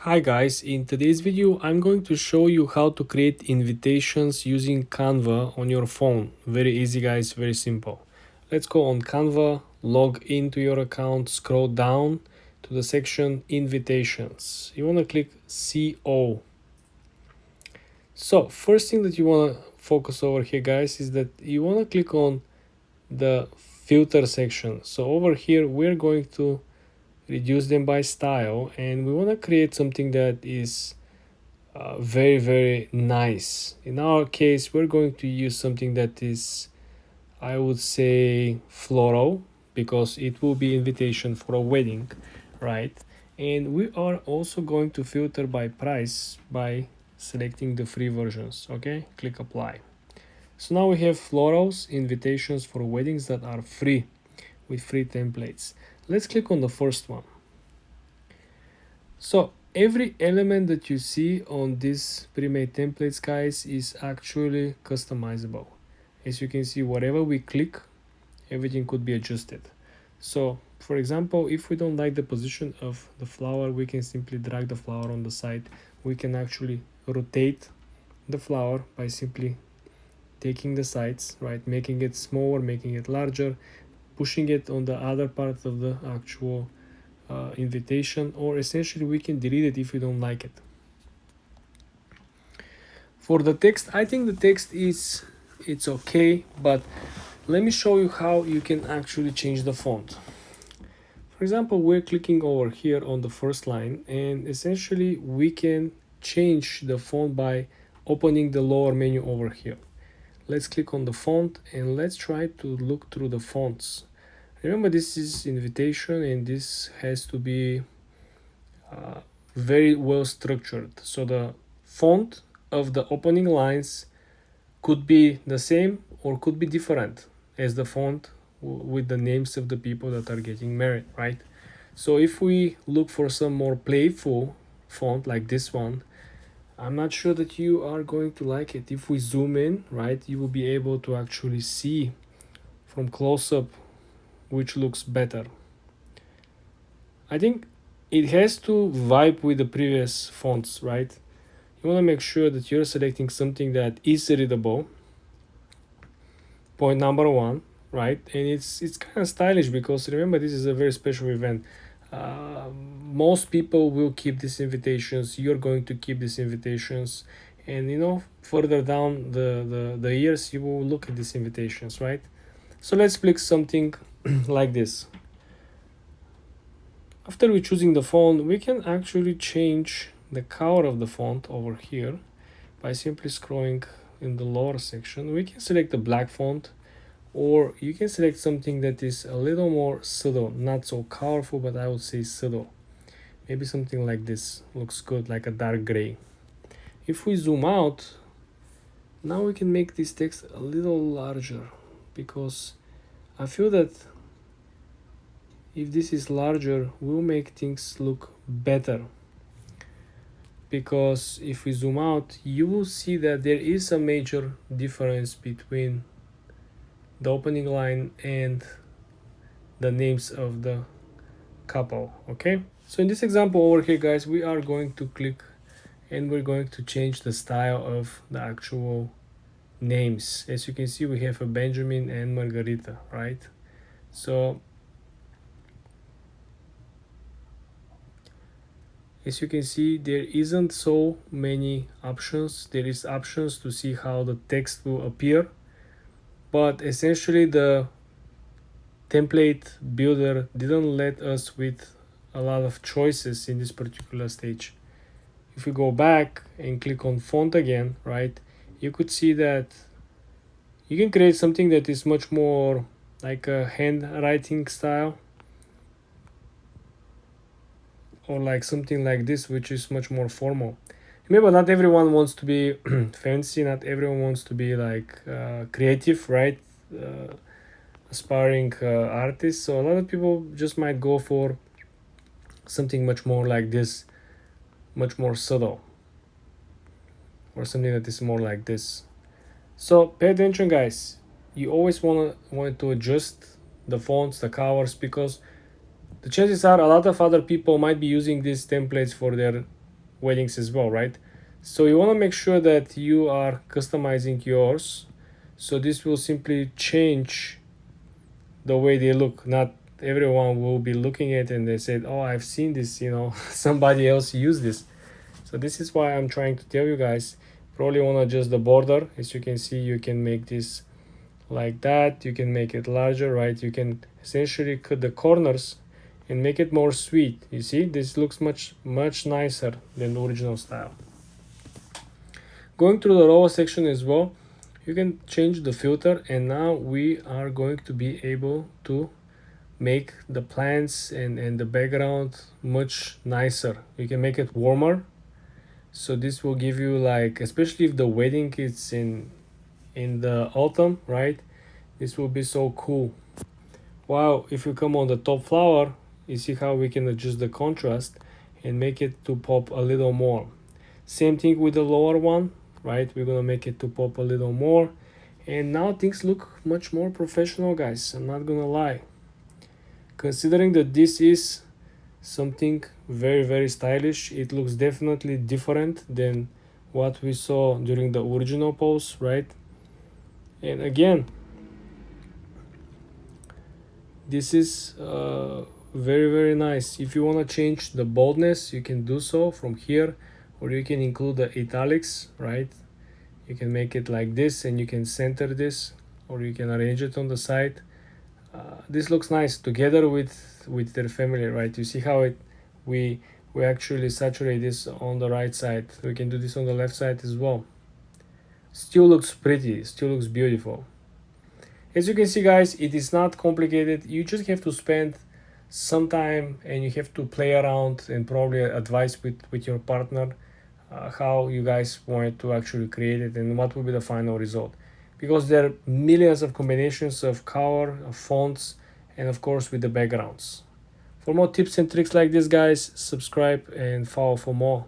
Hi guys, in today's video I'm going to show you how to create invitations using Canva on your phone. Very easy guys, very simple. Let's go on Canva, log into your account, scroll down to the section invitations. You want to click CO. So first thing that you want to focus over here guys is that you want to click on the filter section. So over here we're going to reduce them by style, and we want to create something that is very nice. In our case we're going to use something that is, I would say, floral, because it will be invitation for a wedding, right? And we are also going to filter by price by selecting the free versions. Okay, click apply. So now we have florals invitations for weddings that are free with free templates. Let's click on the first one. So every element that you see on this pre-made templates guys is actually customizable. As you can see, whatever we click, everything could be adjusted. So for example, if we don't like the position of the flower, we can simply drag the flower on the side. We can actually rotate the flower by simply taking the sides, right, making it smaller, making it larger, pushing it on the other part of the actual invitation, or essentially we can delete it if we don't like it. For the text, I think the text it's okay, but let me show you how you can actually change the font. For example, we're clicking over here on the first line, and essentially we can change the font by opening the lower menu over here. Let's click on the font and let's try to look through the fonts. Remember, this is invitation and this has to be very well structured. So the font of the opening lines could be the same or could be different as the font with the names of the people that are getting married, right? So if we look for some more playful font like this one, I'm not sure that you are going to like it. If we zoom in, right, you will be able to actually see from close up which looks better. I think it has to vibe with the previous fonts, right? You want to make sure that you're selecting something that is readable. Point number one, right? And it's kind of stylish, because remember, this is a very special event. Most people will keep these invitations. You're going to keep these invitations, and further down the years you will look at these invitations, right? So let's pick something like this. After we choosing the font, we can actually change the color of the font over here by simply scrolling in the lower section. We can select the black font, or you can select something that is a little more subtle, not so colorful, but I would say subtle. Maybe something like this looks good, like a dark gray. If we zoom out, now we can make this text a little larger, because I feel that if this is larger, we'll make things look better. Because if we zoom out, you will see that there is a major difference between the opening line and the names of the couple. Okay, so in this example over here guys, we are going to click and we're going to change the style of the actual names. As you can see, we have a Benjamin and Margarita, right? So as you can see, there isn't so many options. There is options to see how the text will appear, but essentially the template builder didn't let us with a lot of choices in this particular stage. If we go back and click on font again, right, you could see that you can create something that is much more like a handwriting style, or like something like this, which is much more formal. Remember, not everyone wants to be fancy, not everyone wants to be like creative, right? Aspiring artists. So a lot of people just might go for something much more like this, much more subtle, or something that is more like this. So pay attention guys, you always want to adjust the fonts, the colors, because the chances are a lot of other people might be using these templates for their weddings as well, right? So you want to make sure that you are customizing yours, so this will simply change the way they look. Not everyone will be looking at it and they said, oh, I've seen this, somebody else use this. So this is why I'm trying to tell you guys, probably want to adjust the border. As you can see, you can make this like that, you can make it larger, right? You can essentially cut the corners and make it more sweet. You see, this looks much nicer than the original style. Going through the raw section as well, you can change the filter, and now we are going to be able to make the plants and the background much nicer. You can make it warmer, so this will give you, like, especially if the wedding is in the autumn, right? This will be so cool. Wow, if you come on the top flower, you see how we can adjust the contrast and make it to pop a little more. Same thing with the lower one, right? We're gonna make it to pop a little more, and now things look much more professional, guys. I'm not gonna lie, considering that this is something very stylish. It looks definitely different than what we saw during the original pose, right? And again, this is very nice. If you want to change the boldness, you can do so from here, or you can include the italics, right? You can make it like this, and you can center this, or you can arrange it on the side. This looks nice together with their family, right? You see how we actually saturate this on the right side. We can do this on the left side as well. Still looks pretty, still looks beautiful. As you can see, guys, it is not complicated. You just have to spend some time, and you have to play around and probably advise with your partner how you guys want to actually create it and what will be the final result, because there are millions of combinations of color, of fonts, and of course with the backgrounds. For more tips and tricks like this, guys, subscribe and follow for more.